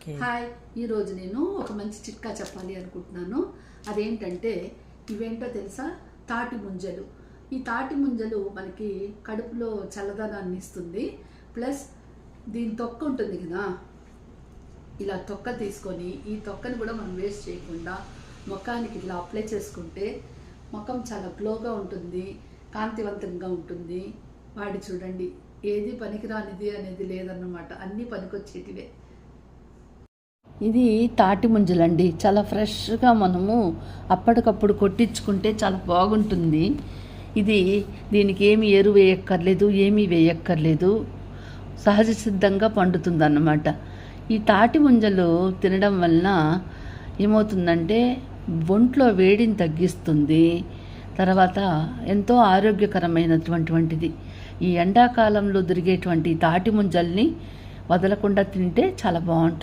Hi, ఈరోజు నేను ఒక మంచి చిట్కా చెప్పాలి అనుకుంటున్నాను. అదేంటంటే ఇవేంటో తెలుసా? తాటి ముంజలు. ఈ తాటి ముంజలు మనకి కడుపులో చల్లదనాన్ని ఇస్తుంది. ప్లస్ దీని తొక్క ఉంటుంది కదా, ఇలా తొక్క తీసుకొని ఈ తొక్కని కూడా మనం వేస్ట్ చేయకుండా ముఖానికి ఇలా అప్లై చేసుకుంటే ముఖం చాలా గ్లోగా ఉంటుంది, కాంతివంతంగా ఉంటుంది. వాడి చూడండి, ఏది పనికిరానిది అనేది లేదన్నమాట, అన్నీ పనికొచ్చేటివే. ఇది తాటి ముంజలండి. చాలా ఫ్రెష్గా మనము అప్పటికప్పుడు కొట్టించుకుంటే చాలా బాగుంటుంది. దీనికి ఏమి ఎరువు వేయక్కర్లేదు, ఏమీ వేయక్కర్లేదు, సహజ సిద్ధంగా పండుతుంది అన్నమాట. ఈ తాటి ముంజలు తినడం వలన ఏమవుతుందంటే ఒంట్లో వేడిని తగ్గిస్తుంది. తర్వాత ఎంతో ఆరోగ్యకరమైనటువంటిది. ఈ ఎండాకాలంలో దొరికేటువంటి తాటి ముంజల్ని వదలకుండా తింటే చాలా బాగుంటుంది.